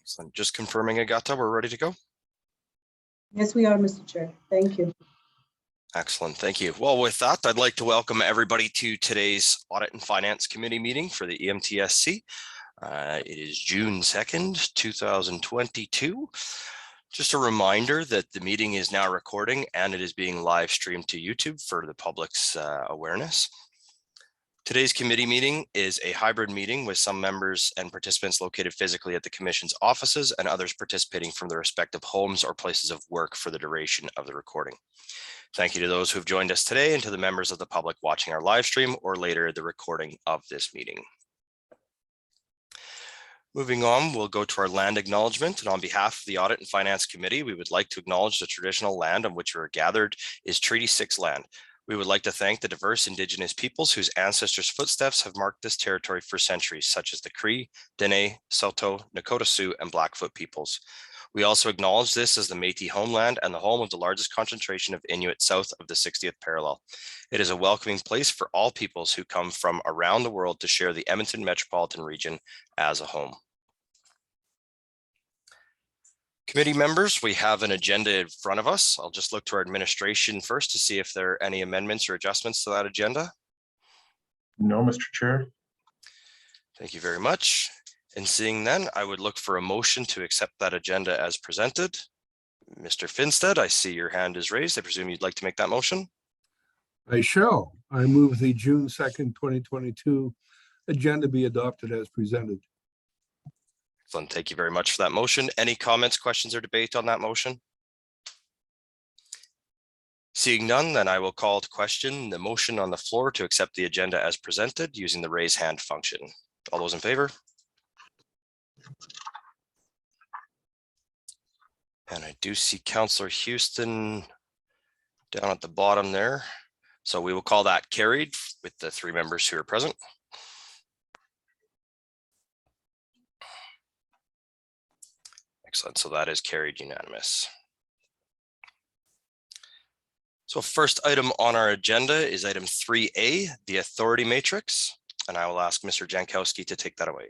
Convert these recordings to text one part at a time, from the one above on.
So just confirming, Agata, we're ready to go. Yes, we are, Mr. Chair. Thank you. Excellent, thank you. Well, with that, I'd like to welcome everybody to today's Audit and Finance Committee meeting for the Emtsc. It is June 2nd, 2022. Just a reminder that the meeting is now recording and it is being live streamed to YouTube for the public's awareness. Today's committee meeting is a hybrid meeting with some members and participants located physically at the Commission's offices and others participating from their respective homes or places of work for the duration of the recording. Thank you to those who have joined us today and to the members of the public watching our live stream or later the recording of this meeting. Moving on, we'll go to our land acknowledgement, and on behalf of the Audit and Finance Committee, we would like to acknowledge the traditional land on which we are gathered is Treaty 6 land. We would like to thank the diverse Indigenous peoples whose ancestors' footsteps have marked this territory for centuries, such as the Cree, Dene, Saulteaux, Nakota Sioux, and Blackfoot peoples. We also acknowledge this as the Métis homeland and the home of the largest concentration of Inuit south of the 60th parallel. It is a welcoming place for all peoples who come from around the world to share the Edmonton metropolitan region as a home. Committee members, we have an agenda in front of us. I'll just look to our administration first to see if there are any amendments or adjustments to that agenda. No, Mr. Chair. Thank you very much. And seeing none, I would look for a motion to accept that agenda as presented. Mr. Finstead, I see your hand is raised. I presume you'd like to make that motion. I shall. I move the June 2nd, 2022 agenda be adopted as presented. Excellent. Thank you very much for that motion. Any comments, questions, or debate on that motion? Seeing none, then I will call to question the motion on the floor to accept the agenda as presented using the raise hand function. All those in favor? And I do see Councillor Houston down at the bottom there. So we will call that carried with the 3 members who are present. Excellent. So that is carried unanimous. So first item on our agenda is item 3A, the authority matrix. And I will ask Mr. Jankowski to take that away.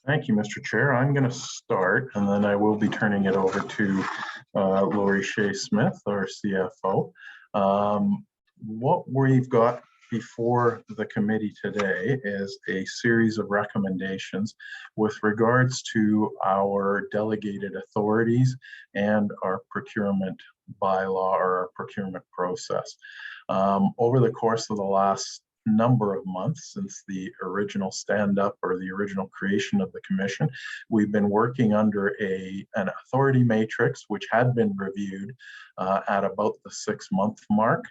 Thank you, Mr. Chair. I'm going to start, and then I will be turning it over to Lori Shea Smith, our CFO. What we've got before the committee today is a series of recommendations with regards to our delegated authorities and our procurement bylaw or our procurement process. Over the course of the last number of months since the original stand-up or the original creation of the commission, we've been working under an authority matrix which had been reviewed at about the 6-month mark,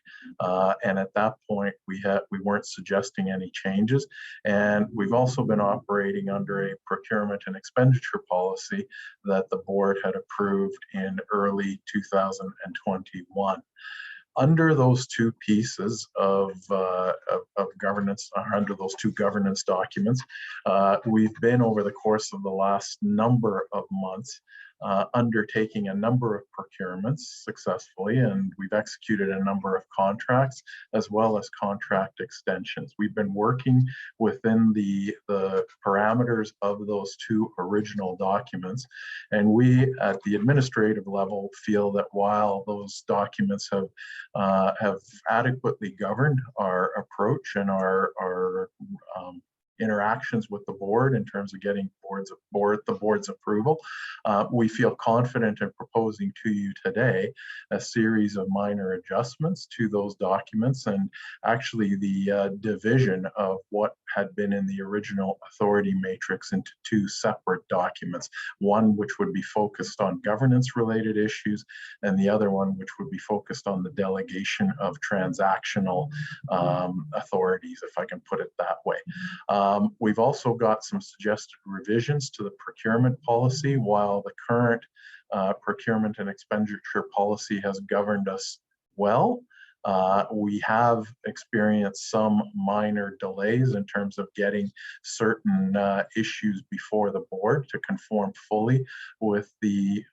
and at that point we weren't suggesting any changes. And we've also been operating under a procurement and expenditure policy that the board had approved in early 2021. Under those 2 pieces of governance, or under those 2 governance documents, we've been over the course of the last number of months undertaking a number of procurements successfully, and we've executed a number of contracts as well as contract extensions. We've been working within the parameters of those 2 original documents, and we at the administrative level feel that while those documents have adequately governed our approach and our interactions with the board in terms of getting the board's approval, we feel confident in proposing to you today a series of minor adjustments to those documents, and actually the division of what had been in the original authority matrix into 2 separate documents, one which would be focused on governance related issues and the other one which would be focused on the delegation of transactional authorities, if I can put it that way. We've also got some suggested revisions to the procurement policy. While the current procurement and expenditure policy has governed us well, we have experienced some minor delays in terms of getting certain issues before the board to conform fully with the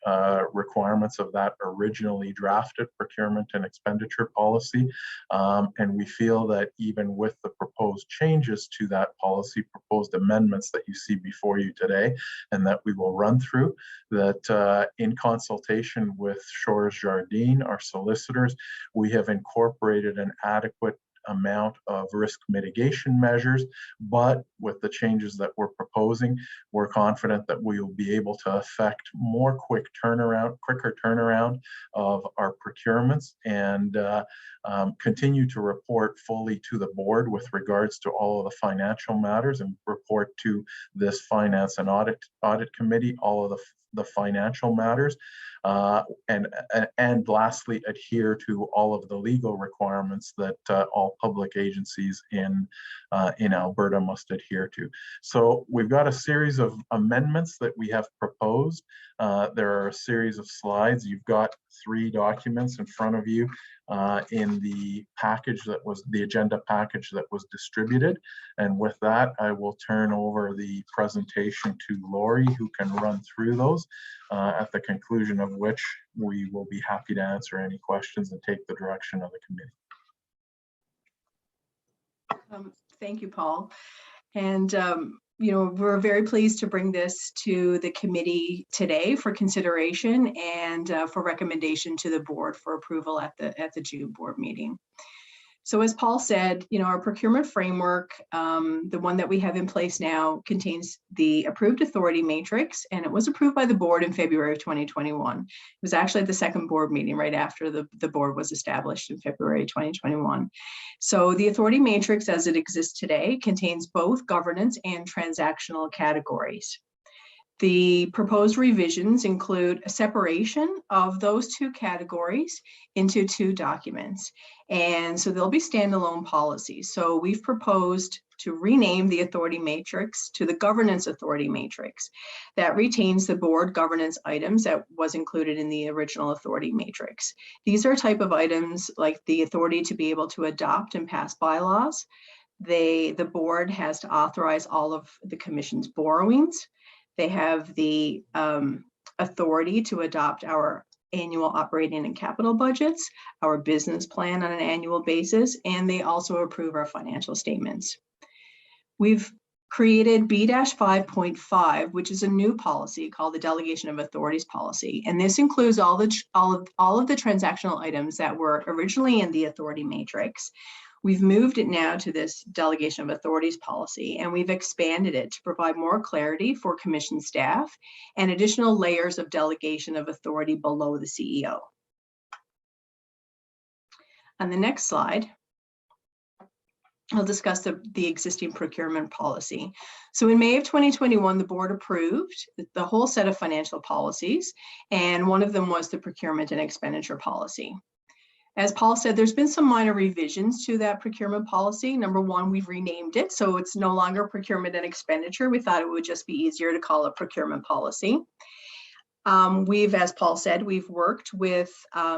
requirements of that originally drafted procurement and expenditure policy. And we feel that even with the proposed proposed changes to that policy, proposed amendments that you see before you today, and that we will run through, that in consultation with Shores Jardine, our solicitors, we have incorporated an adequate amount of risk mitigation measures, but with the changes that we're proposing, we're confident that we will be able to affect quicker turnaround of our procurements, and continue to report fully to the board with regards to all of the financial matters, and report to this Finance and Audit Committee all of the financial matters, and lastly, adhere to all of the legal requirements that all public agencies in Alberta must adhere to. So we've got a series of amendments that we have proposed. There are a series of slides. You've got 3 documents in front of you in the package that was the agenda package that was distributed. And with that, I will turn over the presentation to Lori, who can run through those, at the conclusion of which we will be happy to answer any questions and take the direction of the committee. Thank you, Paul. And we're very pleased to bring this to the committee today for consideration and for recommendation to the board for approval at the June board meeting. So as Paul said, our procurement framework, the one that we have in place now, contains the approved authority matrix, and it was approved by the board in February of 2021. It was actually at the second board meeting right after the board was established in February 2021. So the authority matrix as it exists today contains both governance and transactional categories. The proposed revisions include a separation of those 2 categories into 2 documents. And so they'll be standalone policies. So we've proposed to rename the authority matrix to the governance authority matrix. That retains the board governance items that was included in the original authority matrix. These are type of items like the authority to be able to adopt and pass bylaws. The board has to authorize all of the commission's borrowings. They have the authority to adopt our annual operating and capital budgets, our business plan on an annual basis, and they also approve our financial statements. We've created B-5.5, which is a new policy called the Delegation of Authorities policy. And this includes all of the transactional items that were originally in the authority matrix. We've moved it now to this Delegation of Authorities policy, and we've expanded it to provide more clarity for commission staff and additional layers of delegation of authority below the CEO. On the next slide, I'll discuss the existing procurement policy. So in May of 2021, the board approved the whole set of financial policies, and one of them was the procurement and expenditure policy. As Paul said, there's been some minor revisions to that procurement policy. Number 1, we've renamed it, so it's no longer procurement and expenditure. We thought it would just be easier to call it procurement policy. As Paul said, we've worked with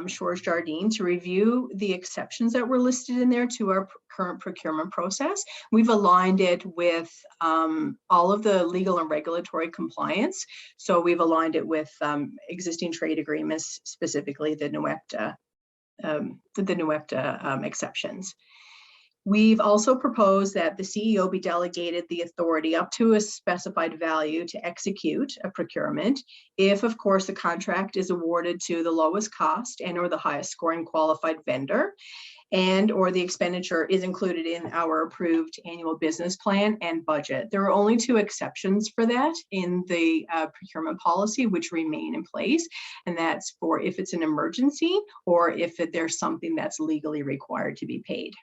Shores Jardine to review the exceptions that were listed in there to our current procurement process. We've aligned it with all of the legal and regulatory compliance. So we've aligned it with existing trade agreements, specifically the NUEPTA exceptions. We've also proposed that the CEO be delegated the authority up to a specified value to execute a procurement if, of course, the contract is awarded to the lowest cost and or the highest scoring qualified vendor, and or the expenditure is included in our approved annual business plan and budget. There are only 2 exceptions for that in the procurement policy, which remain in place, and that's for if it's an emergency or if there's something that's legally required to be paid.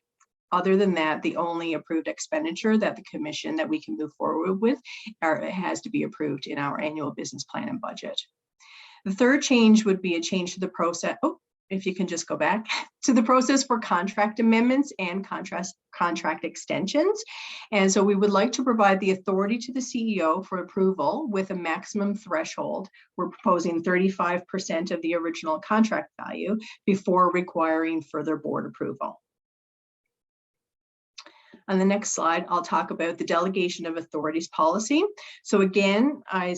Other than that, the only approved expenditure that the commission that we can move forward with has to be approved in our annual business plan and budget. The third change would be a change to the process. Oh, if you can just go back to the process for contract amendments and contract extensions. And so we would like to provide the authority to the CEO for approval with a maximum threshold. We're proposing 35% of the original contract value before requiring further board approval. On the next slide, I'll talk about the delegation of authorities policy. So again, I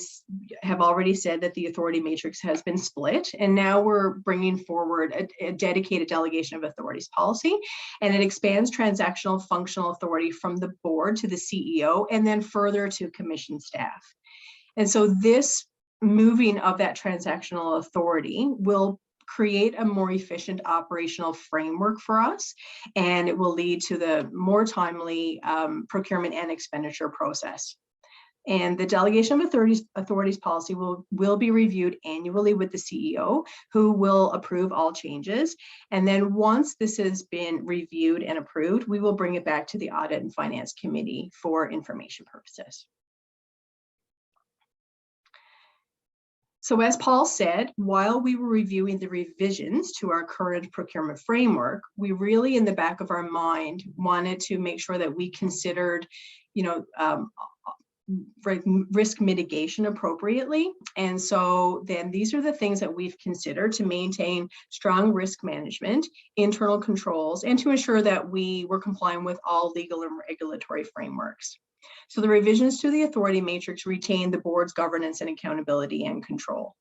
have already said that the authority matrix has been split, and now we're bringing forward a dedicated delegation of authorities policy, and it expands transactional functional authority from the board to the CEO and then further to commission staff. And so this moving of that transactional authority will create a more efficient operational framework for us, and it will lead to the more timely procurement and expenditure process. And the delegation of authorities policy will be reviewed annually with the CEO, who will approve all changes. And then once this has been reviewed and approved, we will bring it back to the Audit and Finance Committee for information purposes. So as Paul said, while we were reviewing the revisions to our current procurement framework, we really in the back of our mind wanted to make sure that we considered, risk mitigation appropriately. And so then these are the things that we've considered to maintain strong risk management, internal controls, and to ensure that we were complying with all legal and regulatory frameworks. So the revisions to the authority matrix retain the board's governance and accountability and control.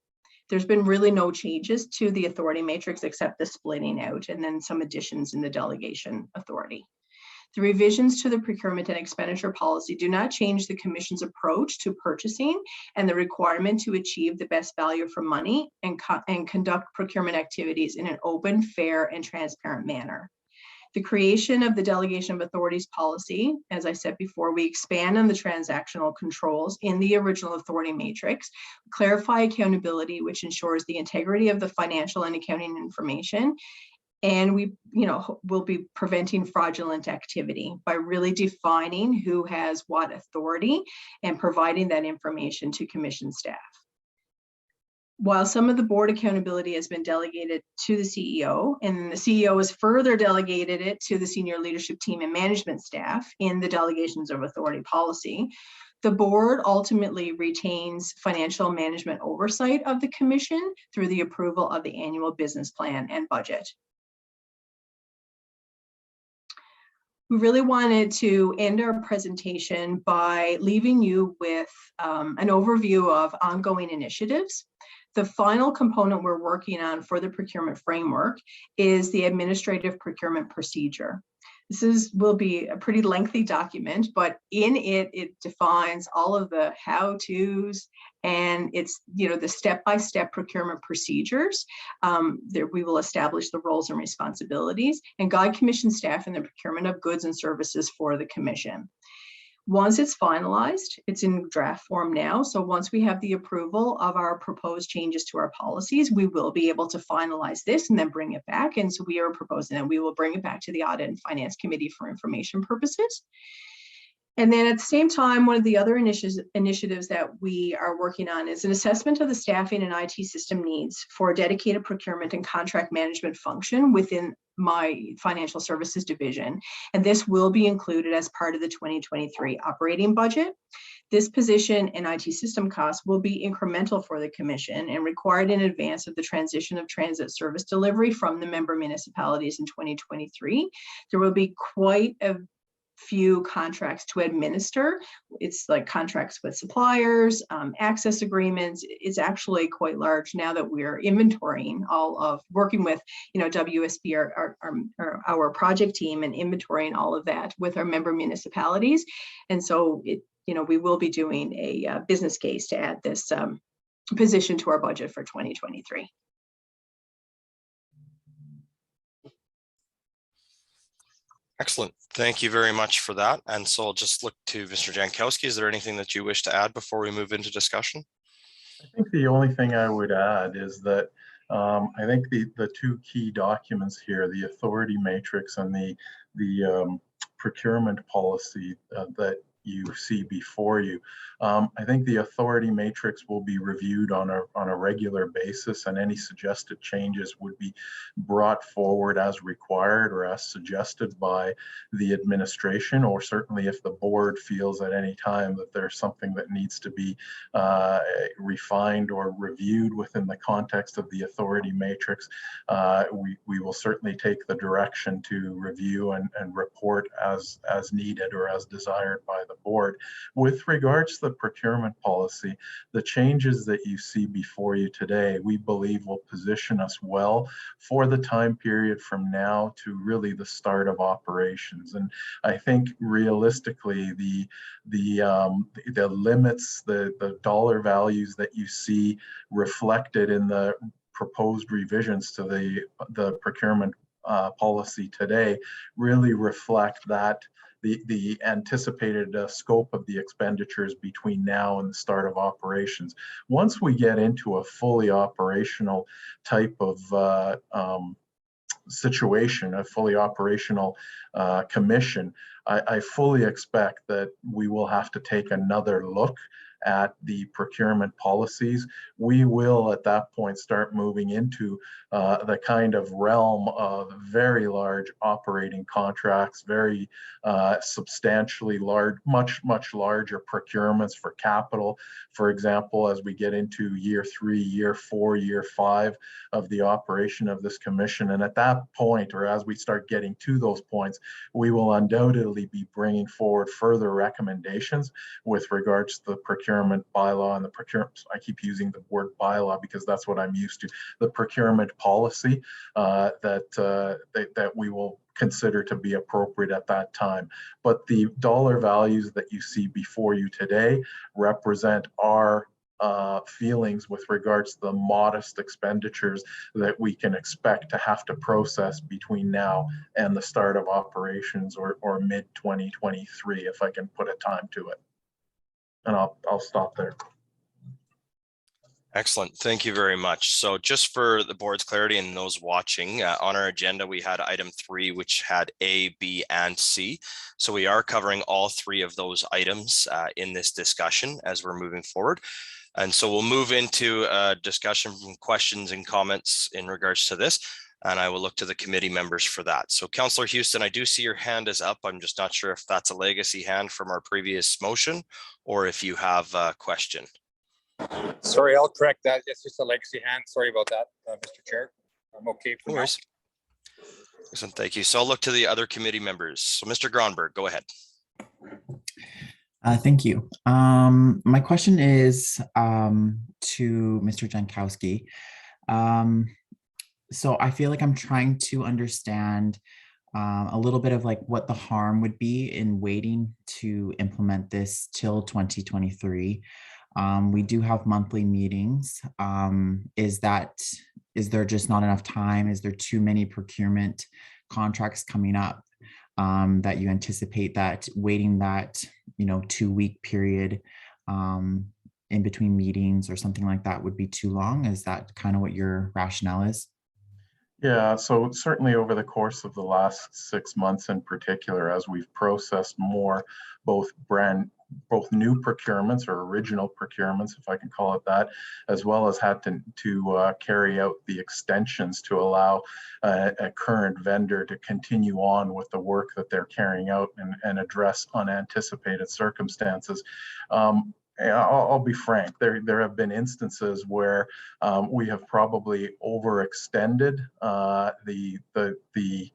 There's been really no changes to the authority matrix except the splitting out and then some additions in the delegation authority. The revisions to the procurement and expenditure policy do not change the Commission's approach to purchasing and the requirement to achieve the best value for money and conduct procurement activities in an open, fair, and transparent manner. The creation of the delegation of authorities policy, as I said before, we expand on the transactional controls in the original authority matrix, clarify accountability, which ensures the integrity of the financial and accounting information, and we will be preventing fraudulent activity by really defining who has what authority and providing that information to commission staff. While some of the board accountability has been delegated to the CEO, and the CEO has further delegated it to the senior leadership team and management staff in the delegations of authority policy, the board ultimately retains financial management oversight of the Commission through the approval of the annual business plan and budget. We really wanted to end our presentation by leaving you with an overview of ongoing initiatives. The final component we're working on for the procurement framework is the administrative procurement procedure. This will be a pretty lengthy document, but in it, it defines all of the how-tos and it's the step-by-step procurement procedures. We will establish the roles and responsibilities and guide Commission staff in the procurement of goods and services for the Commission. Once it's finalized, it's in draft form now. So once we have the approval of our proposed changes to our policies, we will be able to finalize this and then bring it back. And so we are proposing that we will bring it back to the Audit and Finance Committee for information purposes. And then at the same time, one of the other initiatives that we are working on is an assessment of the staffing and IT system needs for a dedicated procurement and contract management function within my financial services division. And this will be included as part of the 2023 operating budget. This position and IT system costs will be incremental for the Commission and required in advance of the transition of transit service delivery from the member municipalities in 2023. There will be quite a few contracts to administer. It's like contracts with suppliers, access agreements. It's actually quite large now that we're inventorying all of, working with WSB, our project team, and inventorying all of that with our member municipalities. And so we will be doing a business case to add this position to our budget for 2023. Excellent. Thank you very much for that. And so I'll just look to Mr. Jankowski. Is there anything that you wish to add before we move into discussion? I think the only thing I would add is that I think the two key documents here, the authority matrix and the procurement policy that you see before you. I think the authority matrix will be reviewed on a regular basis, and any suggested changes would be brought forward as required or as suggested by the administration, or certainly if the board feels at any time that there's something that needs to be refined or reviewed within the context of the authority matrix, we will certainly take the direction to review and report as needed or as desired by the board. With regards to the procurement policy, the changes that you see before you today, we believe will position us well for the time period from now to really the start of operations. And I think realistically, the limits, the dollar values that you see reflected in the proposed revisions to the procurement policy today really reflect that the anticipated scope of the expenditures between now and the start of operations. Once we get into a fully operational type of situation, a fully operational commission, I fully expect that we will have to take another look at the procurement policies. We will at that point start moving into the kind of realm of very large operating contracts, very substantially large, much larger procurements for capital, for example, as we get into year 3, year 4, year 5 of the operation of this commission. And at that point, or as we start getting to those points, we will undoubtedly be bringing forward further recommendations with regards to the procurement bylaw and the procurement, I keep using the word bylaw because that's what I'm used to, the procurement policy that we will consider to be appropriate at that time. But the dollar values that you see before you today represent our feelings with regards to the modest expenditures that we can expect to have to process between now and the start of operations, or mid 2023, if I can put a time to it. And I'll stop there. Excellent. Thank you very much. So just for the board's clarity and those watching, on our agenda, we had item 3, which had A, B, and C. So we are covering all 3 of those items in this discussion as we're moving forward. And so we'll move into a discussion from questions and comments in regards to this, and I will look to the committee members for that. So Councillor Houston, I do see your hand is up. I'm just not sure if that's a legacy hand from our previous motion or if you have a question. Sorry, I'll correct that. It's just a legacy hand. Sorry about that, Mr. Chair. I'm okay for now. Excellent, thank you. So I'll look to the other committee members. So Mr. Gronberg, go ahead. Thank you. My question is to Mr. Jankowski. So I feel like I'm trying to understand a little bit of like what the harm would be in waiting to implement this till 2023. We do have monthly meetings. Is there just not enough time? Is there too many procurement contracts coming up that you anticipate that waiting that 2-week period in between meetings or something like that would be too long? Is that kind of what your rationale is? Yeah, so certainly over the course of the last 6 months in particular, as we've processed more both new procurements or original procurements, if I can call it that, as well as had to carry out the extensions to allow a current vendor to continue on with the work that they're carrying out and address unanticipated circumstances. I'll be frank, there have been instances where we have probably overextended the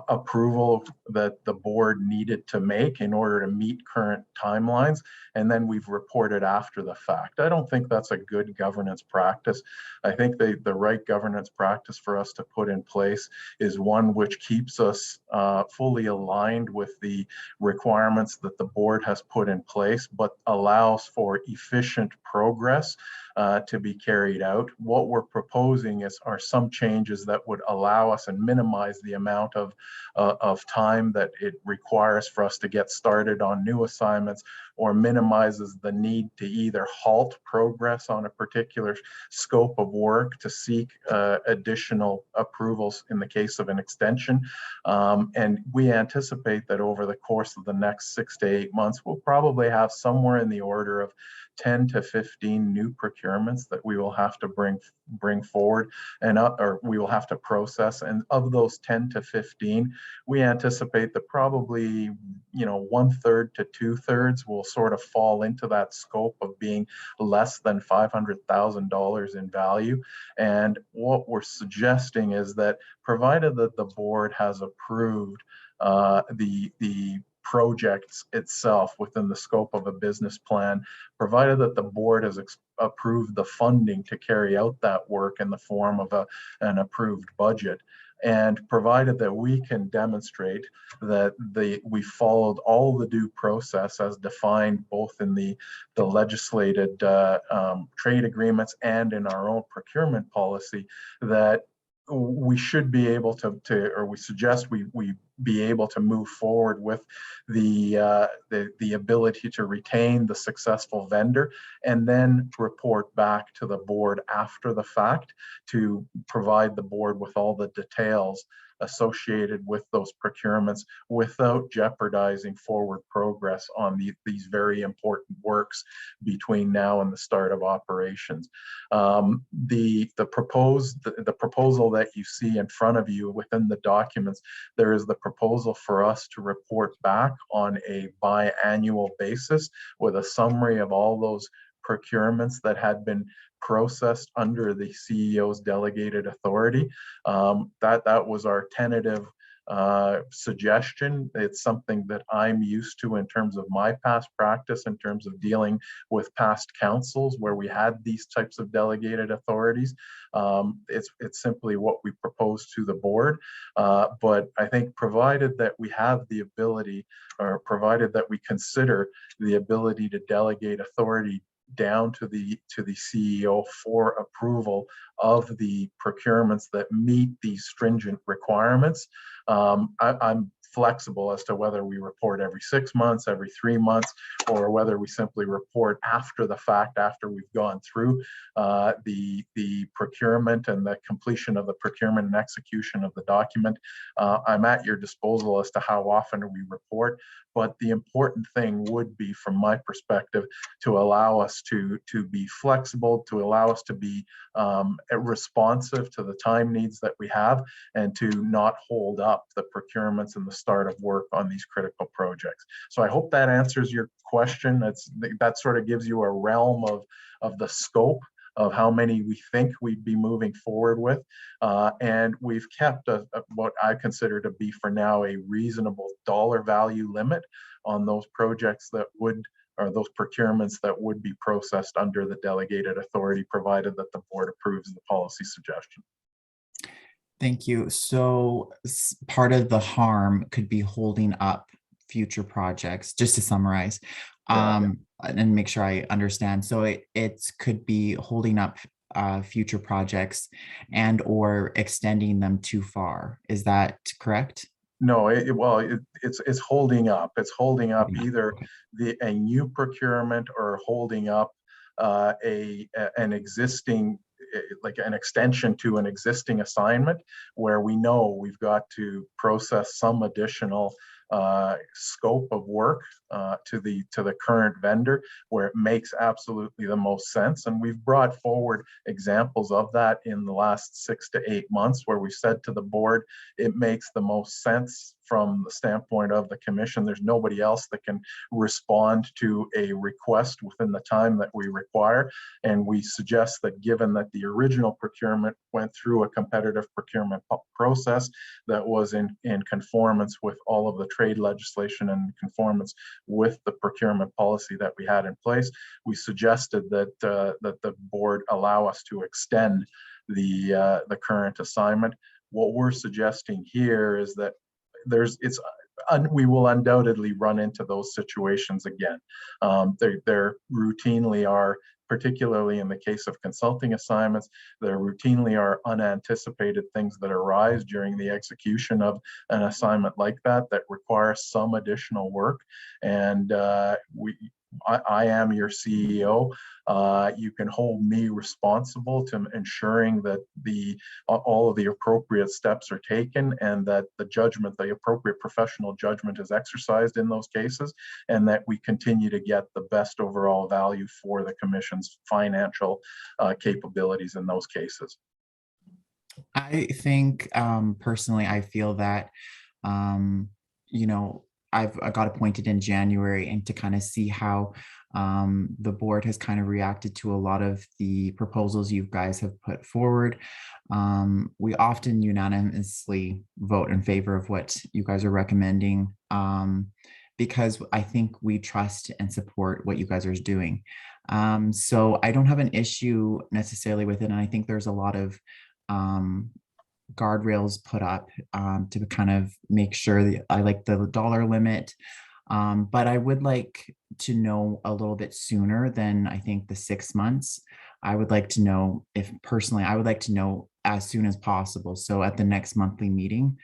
approval that the board needed to make in order to meet current timelines, and then we've reported after the fact. I don't think that's a good governance practice. I think the right governance practice for us to put in place is one which keeps us fully aligned with the requirements that the board has put in place, but allows for efficient progress to be carried out. What we're proposing are some changes that would allow us and minimize the amount of of time that it requires for us to get started on new assignments, or minimizes the need to either halt progress on a particular scope of work to seek additional approvals in the case of an extension. And we anticipate that over the course of the next 6 to 8 months, we'll probably have somewhere in the order of 10 to 15 new procurements that we will have to bring forward and or we will have to process. And of those 10 to 15, we anticipate that probably 1/3 to 2/3 will sort of fall into that scope of being less than $500,000 in value. And what we're suggesting is that, provided that the board has approved the projects itself within the scope of a business plan, provided that the board has approved the funding to carry out that work in the form of an approved budget, and provided that we can demonstrate that we followed all the due process as defined both in the legislated trade agreements and in our own procurement policy, that we should be able to or we suggest we be able to move forward with the ability to retain the successful vendor, and then report back to the board after the fact to provide the board with all the details associated with those procurements without jeopardizing forward progress on these very important works between now and the start of operations. The proposal that you see in front of you within the documents, there is the proposal for us to report back on a biannual basis with a summary of all those procurements that had been processed under the CEO's delegated authority. That was our tentative suggestion. It's something that I'm used to in terms of my past practice, in terms of dealing with past councils where we had these types of delegated authorities. It's simply what we propose to the board. But I think provided that we have the ability, or provided that we consider the ability to delegate authority down to the CEO for approval of the procurements that meet these stringent requirements, I'm flexible as to whether we report every 6 months, every 3 months, or whether we simply report after the fact, after we've gone through the procurement and the completion of the procurement and execution of the document. I'm at your disposal as to how often we report, but the important thing would be, from my perspective, to allow us to be flexible, to allow us to be responsive to the time needs that we have, and to not hold up the procurements and the start of work on these critical projects. So I hope that answers your question. That sort of gives you a realm of the scope of how many we think we'd be moving forward with. And we've kept what I consider to be, for now, a reasonable dollar value limit on those projects that would, or those procurements that would be processed under the delegated authority, provided that the board approves the policy suggestion. Thank you. So part of the harm could be holding up future projects, just to summarize, and make sure I understand. So it could be holding up future projects and or extending them too far. Is that correct? No, it's holding up. It's holding up either a new procurement, or holding up an existing, like an extension to an existing assignment, where we know we've got to process some additional scope of work to the current vendor, where it makes absolutely the most sense. And we've brought forward examples of that in the last 6 to 8 months, where we said to the board, it makes the most sense from the standpoint of the commission. There's nobody else that can respond to a request within the time that we require. And we suggest that, given that the original procurement went through a competitive procurement process that was in conformance with all of the trade legislation and conformance with the procurement policy that we had in place, we suggested that the board allow us to extend the current assignment. What we're suggesting here is that we will undoubtedly run into those situations again. There routinely are particularly in the case of consulting assignments. There routinely are unanticipated things that arise during the execution of an assignment like that require some additional work. And I am your CEO. You can hold me responsible to ensuring that all of the appropriate steps are taken and that the appropriate professional judgment is exercised in those cases, and that we continue to get the best overall value for the Commission's financial capabilities in those cases. I think personally, I feel that, I got appointed in January, and to kind of see how the board has kind of reacted to a lot of the proposals you guys have put forward. We often unanimously vote in favor of what you guys are recommending, because I think we trust and support what you guys are doing. So I don't have an issue necessarily with it. And I think there's a lot of guardrails put up to kind of make sure that I like the dollar limit. But I would like to know a little bit sooner than I think the 6 months. I would like to know I would like to know as soon as possible. So at the next monthly meeting,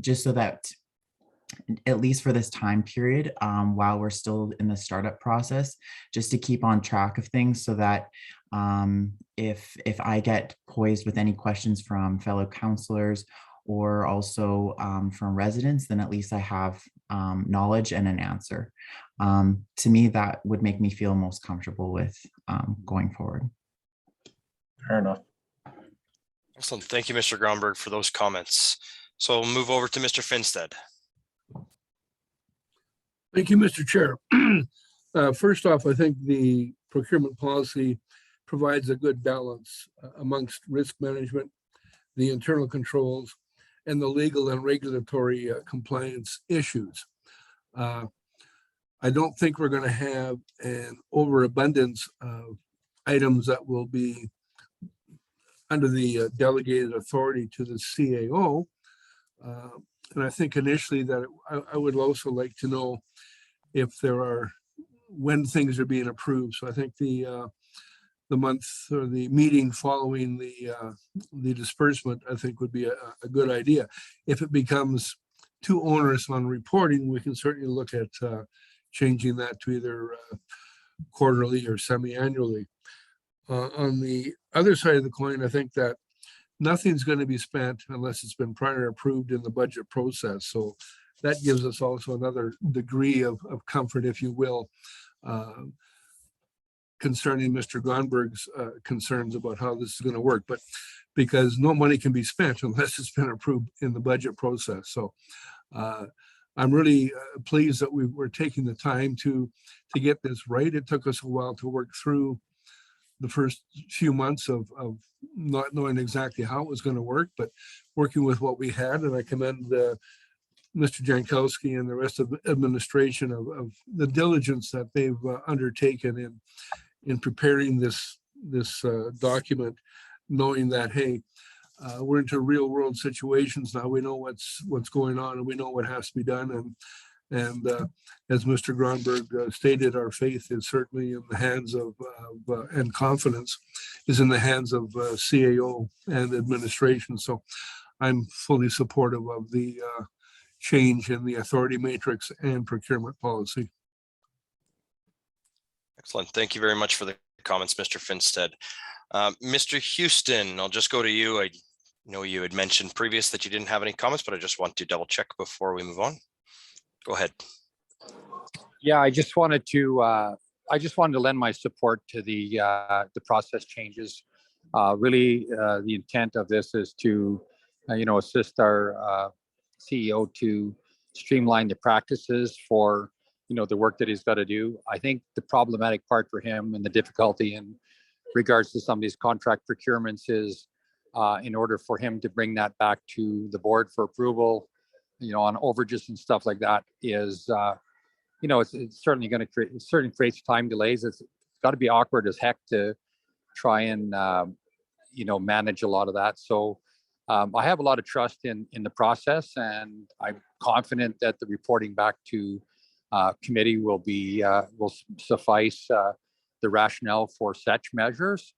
just so that at least for this time period, while we're still in the startup process, just to keep on track of things, so that if I get poised with any questions from fellow counselors or also from residents, then at least I have knowledge and an answer. To me, that would make me feel most comfortable with going forward. Fair enough. Excellent. Thank you, Mr. Gronberg, for those comments. So we'll move over to Mr. Finstead. Thank you, Mr. Chair. First off, I think the procurement policy provides a good balance amongst risk management, the internal controls, and the legal and regulatory compliance issues. I don't think we're going to have an overabundance of items that will be under the delegated authority to the CAO. And I think initially that I would also like to know if there are, when things are being approved. So I think the month or the meeting following the disbursement, I think would be a good idea. If it becomes too onerous on reporting, we can certainly look at changing that to either quarterly or semi-annually. On the other side of the coin, I think that nothing's going to be spent unless it's been prior approved in the budget process. So that gives us also another degree of comfort, if you will, concerning Mr. Gronberg's concerns about how this is going to work. But because no money can be spent unless it's been approved in the budget process. So I'm really pleased that we're taking the time to get this right. It took us a while to work through the first few months of not knowing exactly how it was going to work, but working with what we had. And I commend Mr. Jankowski and the rest of the administration of the diligence that they've undertaken in preparing this document, knowing that, hey, we're into real world situations now. We know what's going on and we know what has to be done. And as Mr. Gronberg stated, our faith is certainly in the hands of and confidence is in the hands of CAO and administration. So I'm fully supportive of the change in the authority matrix and procurement policy. Excellent. Thank you very much for the comments, Mr. Finstead. Mr. Houston, I'll just go to you. I know you had mentioned previous that you didn't have any comments, but I just want to double check before we move on. Go ahead. Yeah, I just wanted to lend my support to the process changes. Really, the intent of this is to, assist our CEO to streamline the practices for, the work that he's got to do. I think the problematic part for him and the difficulty in regards to some of these contract procurements is in order for him to bring that back to the board for approval, on overages and stuff like that is, it's certainly going to create, it certainly creates time delays. It's got to be awkward as heck to try and, manage a lot of that. So I have a lot of trust in the process, and I'm confident that the reporting back to committee will suffice the rationale for such measures.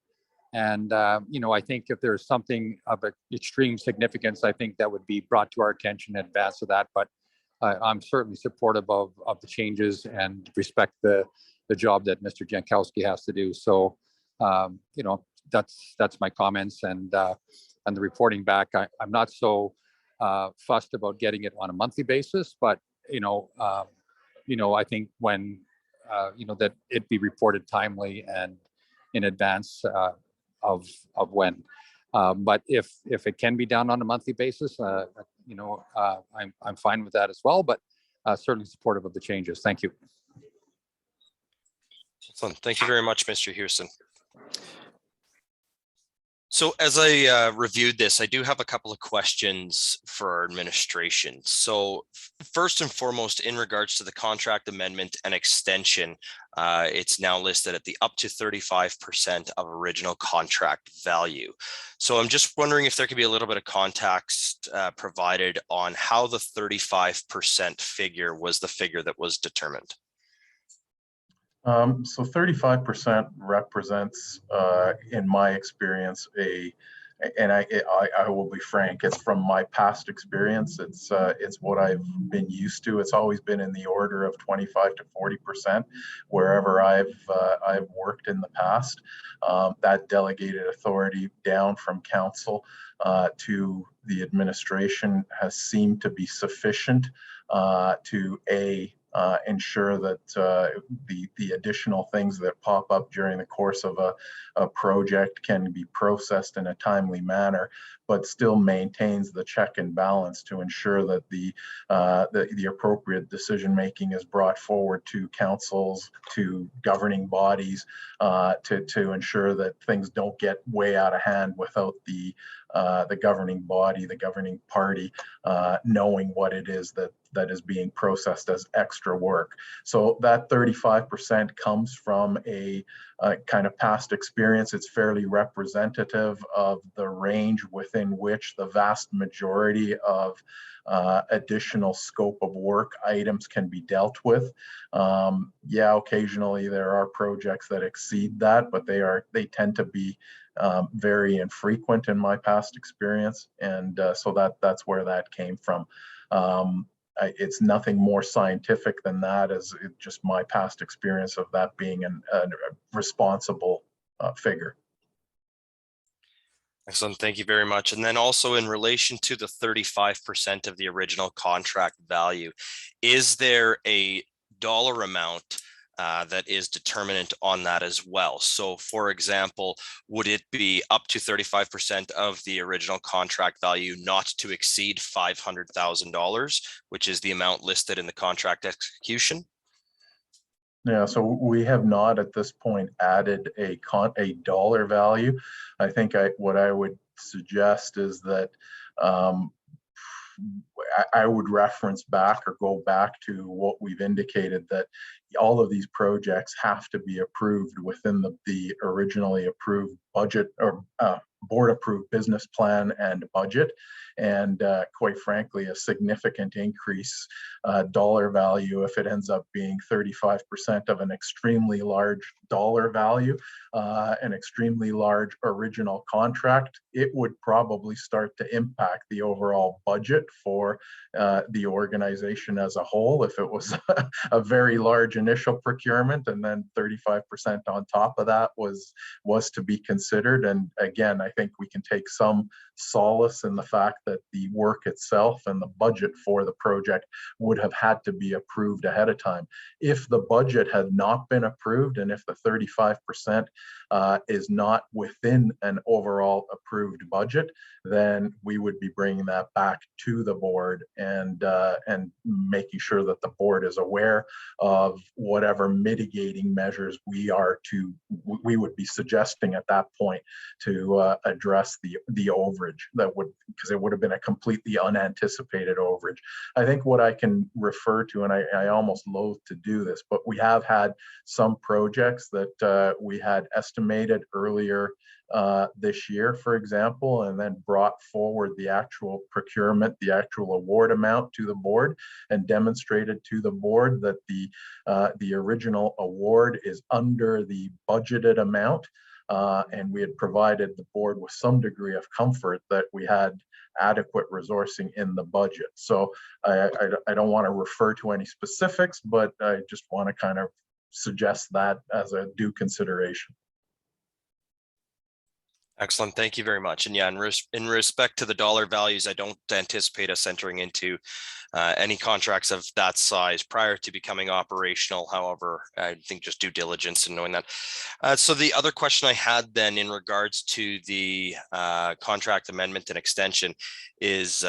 And, I think if there's something of extreme significance, I think that would be brought to our attention in advance of that. But I'm certainly supportive of the changes and respect the job that Mr. Jankowski has to do. So, that's my comments, and the reporting back. I'm not so fussed about getting it on a monthly basis, but I think when that it be reported timely and in advance of when. But if it can be done on a monthly basis, I'm fine with that as well. But certainly supportive of the changes. Thank you. Excellent. Thank you very much, Mr. Hewson. So as I reviewed this, I do have a couple of questions for our administration. So first and foremost, in regards to the contract amendment and extension, it's now listed at the up to 35% of original contract value. So I'm just wondering if there could be a little bit of context provided on how the 35% figure was the figure that was determined. So 35% represents, in my experience, and I will be frank, it's from my past experience. It's what I've been used to. It's always been in the order of 25 to 40% wherever I've worked in the past. That delegated authority down from council to the administration has seemed to be sufficient to ensure that the additional things that pop up during the course of a project can be processed in a timely manner, but still maintains the check and balance to ensure that the appropriate decision making is brought forward to councils, to governing bodies, to ensure that things don't get way out of hand without the governing body, the governing party, knowing what it is that is being processed as extra work. So that 35% comes from a kind of past experience. It's fairly representative of the range within which the vast majority of additional scope of work items can be dealt with. Yeah, occasionally there are projects that exceed that, but they tend to be very infrequent in my past experience, and so that's where that came from. It's nothing more scientific than that, as just my past experience of that being a responsible figure. Excellent. Thank you very much. And then also in relation to the 35% of the original contract value, is there a dollar amount that is determinant on that as well? So for example, would it be up to 35% of the original contract value not to exceed $500,000, which is the amount listed in the contract execution? Yeah, so we have not at this point added a dollar value. I think what I would suggest is that I would reference back or go back to what we've indicated, that all of these projects have to be approved within the originally approved budget or board approved business plan and budget. And quite frankly, a significant increase dollar value, if it ends up being 35% of an extremely large dollar value, an extremely large original contract, it would probably start to impact the overall budget for the organization as a whole. If it was a very large initial procurement and then 35% on top of that was to be considered. And again, I think we can take some solace in the fact that the work itself and the budget for the project would have had to be approved ahead of time. If the budget had not been approved, and if the 35% is not within an overall approved budget, then we would be bringing that back to the board and making sure that the board is aware of whatever mitigating measures we would be suggesting at that point to address the overage that would, because it would have been a completely unanticipated overage. I think what I can refer to, and I almost loathe to do this, but we have had some projects that we had estimated earlier this year, for example, and then brought forward the actual procurement, the actual award amount to the board, and demonstrated to the board that the original award is under the budgeted amount. And we had provided the board with some degree of comfort that we had adequate resourcing in the budget. So I don't want to refer to any specifics, but I just want to kind of suggest that as a due consideration. Excellent. Thank you very much. And yeah, in respect to the dollar values, I don't anticipate us entering into any contracts of that size prior to becoming operational. However, I think just due diligence and knowing that. So the other question I had then in regards to the contract amendment and extension is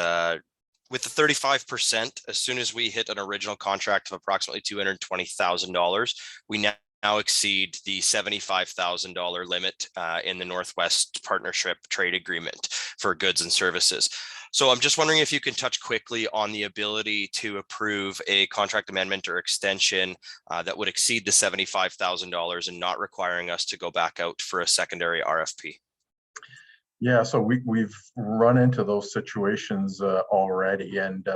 with the 35%, as soon as we hit an original contract of approximately $220,000, we now exceed the $75,000 limit in the Northwest Partnership Trade Agreement for goods and services. So I'm just wondering if you can touch quickly on the ability to approve a contract amendment or extension that would exceed the $75,000 and not requiring us to go back out for a secondary RFP. Yeah, so we've run into those situations already, and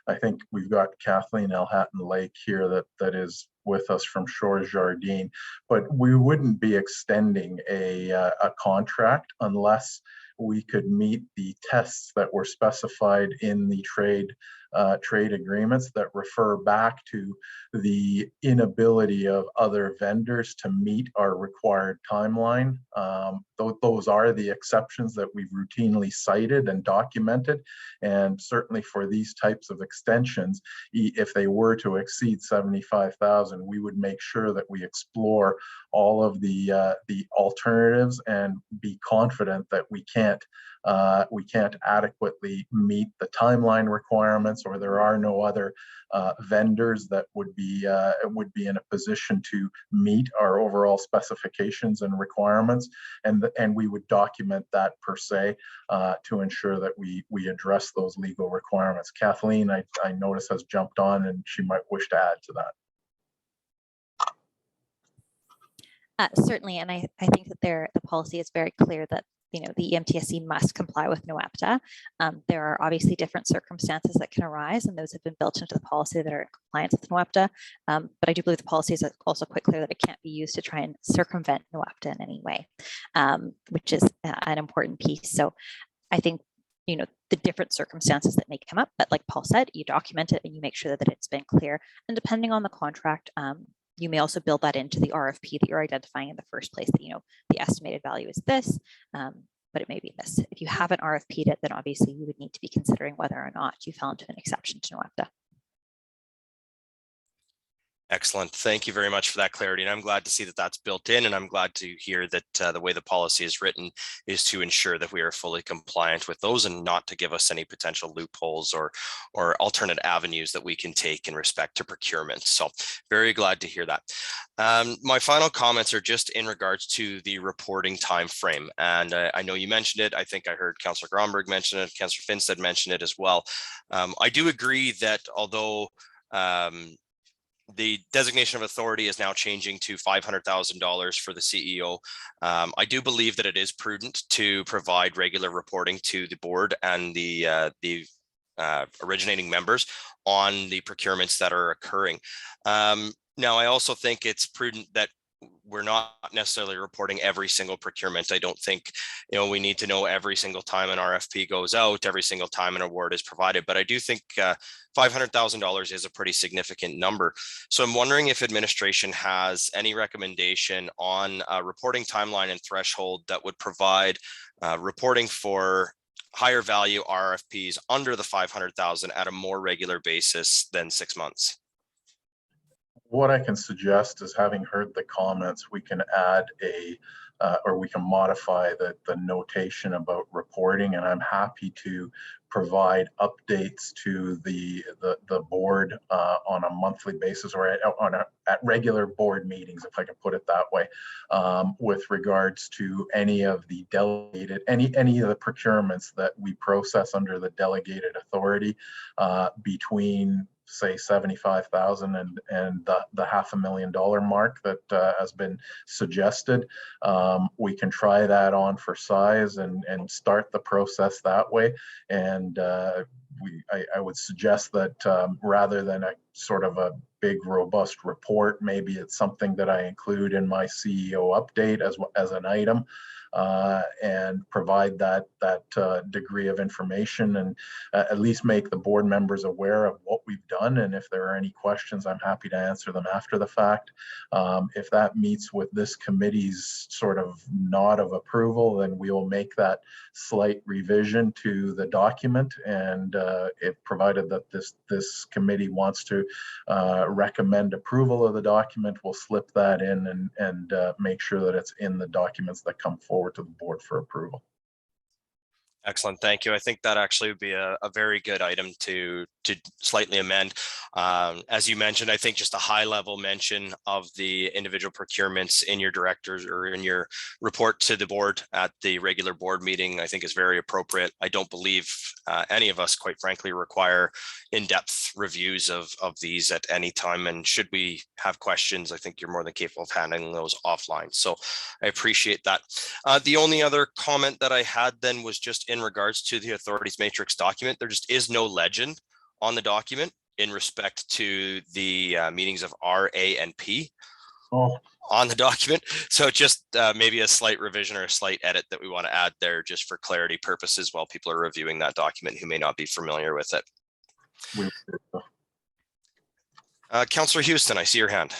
I think we've got Kathleen Elhatton Lake here that is with us from Shores Jardine, but we wouldn't be extending a contract unless we could meet the tests that were specified in the trade agreements that refer back to the inability of other vendors to meet our required timeline. Those are the exceptions that we've routinely cited and documented. And certainly for these types of extensions, if they were to exceed 75,000, we would make sure that we explore all of the alternatives and be confident that we can't adequately meet the timeline requirements, or there are no other vendors that would be in a position to meet our overall specifications and requirements, and we would document that per se to ensure that we address those legal requirements. Kathleen, I notice, has jumped on, and she might wish to add to that. Certainly, and I think that the policy is very clear that the EMTSC must comply with NOAPTA. There are obviously different circumstances that can arise, and those have been built into the policy that are in compliance with NOAPTA. But I do believe the policy is also quite clear that it can't be used to try and circumvent NOAPTA in any way, which is an important piece. So I think the different circumstances that may come up, but like Paul said, you document it and you make sure that it's been clear. And depending on the contract, you may also build that into the RFP that you're identifying in the first place, that, the estimated value is this, but it may be this. If you haven't RFP'd it, then obviously you would need to be considering whether or not you fell into an exception to NOAPTA. Excellent. Thank you very much for that clarity. And I'm glad to see that that's built in, and I'm glad to hear that the way the policy is written is to ensure that we are fully compliant with those and not to give us any potential loopholes or alternate avenues that we can take in respect to procurement. So very glad to hear that. My final comments are just in regards to the reporting time frame. And I know you mentioned it. I think I heard Councillor Gronberg mention it. Councillor Finstead mentioned it as well. I do agree that although the designation of authority is now changing to $500,000 for the CEO. I do believe that it is prudent to provide regular reporting to the board and the originating members on the procurements that are occurring. Now, I also think it's prudent that we're not necessarily reporting every single procurement. I don't think, we need to know every single time an RFP goes out, every single time an award is provided, but I do think $500,000 is a pretty significant number. So I'm wondering if administration has any recommendation on a reporting timeline and threshold that would provide reporting for higher value RFPs under the 500,000 at a more regular basis than 6 months. What I can suggest is, having heard the comments, we can add or we can modify the notation about reporting, and I'm happy to provide updates to the board on a monthly basis, or at regular board meetings, if I can put it that way, with regards to any of the delegated, any of the procurements that we process under the delegated authority between say 75,000 and the $500,000 mark that has been suggested. We can try that on for size and start the process that way. And I would suggest that rather than a sort of a big robust report, maybe it's something that I include in my CEO update as an item, and provide that degree of information, and at least make the board members aware of what we've done. And if there are any questions, I'm happy to answer them after the fact. If that meets with this committee's sort of nod of approval, then we will make that slight revision to the document. And if provided that this committee wants to recommend approval of the document, we'll slip that in and make sure that it's in the documents that come forward to the board for approval. Excellent, thank you. I think that actually would be a very good item to slightly amend. As you mentioned, I think just a high level mention of the individual procurements in your directors or in your report to the board at the regular board meeting, I think is very appropriate. I don't believe any of us, quite frankly, require in-depth reviews of these at any time. And should we have questions, I think you're more than capable of handling those offline. So I appreciate that. The only other comment that I had then was just in regards to the authorities matrix document. There just is no legend on the document in respect to the meetings of R, A, and P on the document. So just maybe a slight revision or a slight edit that we want to add there just for clarity purposes while people are reviewing that document who may not be familiar with it. Councillor Houston, I see your hand.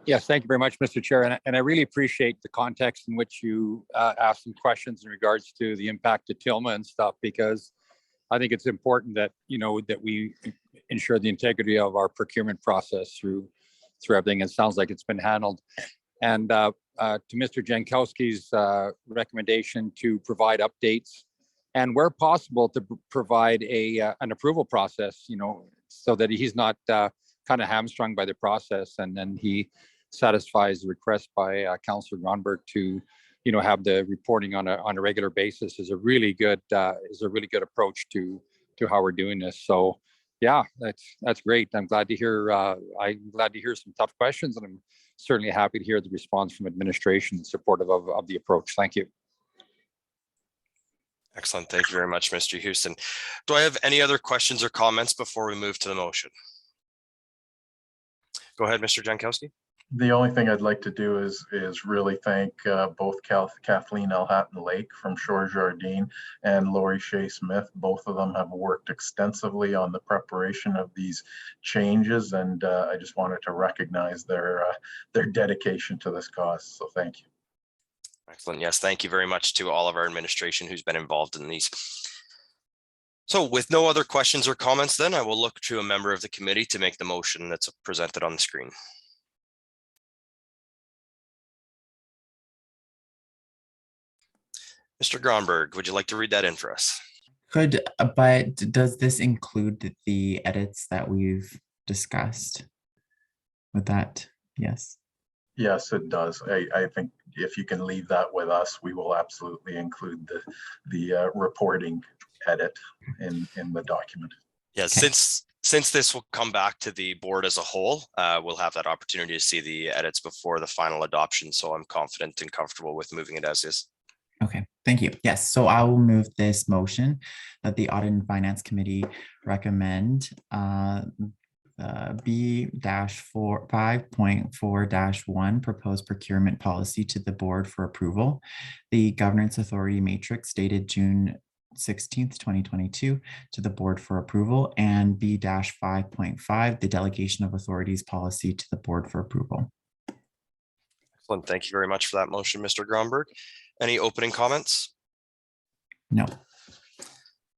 Yes, thank you very much, Mr. Chair. And I really appreciate the context in which you asked some questions in regards to the impact to Tilma and stuff, because I think it's important that, that we ensure the integrity of our procurement process through everything. It sounds like it's been handled. And to Mr. Jankowski's recommendation to provide updates and where possible to provide an approval process, so that he's not kind of hamstrung by the process, and then he satisfies the request by Councillor Gronberg to, have the reporting on a regular basis is a really good approach to how we're doing this. So yeah, that's great. I'm glad to hear some tough questions, and I'm certainly happy to hear the response from administration supportive of the approach. Thank you. Excellent. Thank you very much, Mr. Houston. Do I have any other questions or comments before we move to the motion? Go ahead, Mr. Jankowski. The only thing I'd like to do is really thank both Kathleen Elhatton-Lake from Shore Jardine and Lori Shea Smith. Both of them have worked extensively on the preparation of these changes, and I just wanted to recognize their dedication to this cause. So thank you. Excellent. Yes, thank you very much to all of our administration who's been involved in these. So with no other questions or comments, then I will look to a member of the committee to make the motion that's presented on the screen. Mr. Gronberg, would you like to read that in for us? Could, but does this include the edits that we've discussed? With that, yes. Yes, it does. I think if you can leave that with us, we will absolutely include the reporting edit in the document. Yes, Okay. Since this will come back to the board as a whole, we'll have that opportunity to see the edits before the final adoption. So I'm confident and comfortable with moving it as is. Okay, thank you. Yes, so I will move this motion that the Audit and Finance Committee recommend B-5.4-1 proposed procurement policy to the board for approval. The governance authority matrix dated June 16th, 2022 to the board for approval, and B-5.5, the delegation of authorities policy to the board for approval. Excellent. Thank you very much for that motion, Mr. Gronberg. Any opening comments? No.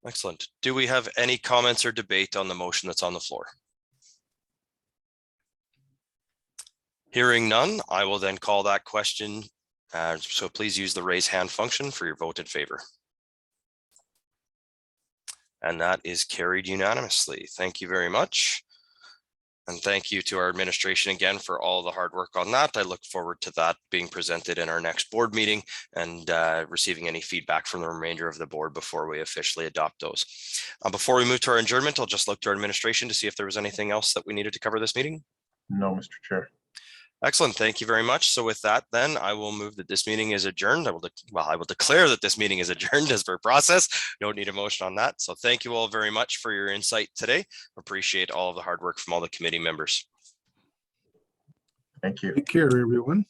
Excellent. Do we have any comments or debate on the motion that's on the floor? Hearing none, I will then call that question. So please use the raise hand function for your vote in favor. And that is carried unanimously. Thank you very much. And thank you to our administration again for all the hard work on that. I look forward to that being presented in our next board meeting and receiving any feedback from the remainder of the board before we officially adopt those. Before we move to our adjournment, I'll just look to our administration to see if there was anything else that we needed to cover this meeting. No, Mr. Chair. Excellent. Thank you very much. So with that, then I will move that this meeting is adjourned. I will declare that this meeting is adjourned as per process. Don't need a motion on that. So thank you all very much for your insight today. Appreciate all of the hard work from all the committee members. Thank you. Take care, everyone.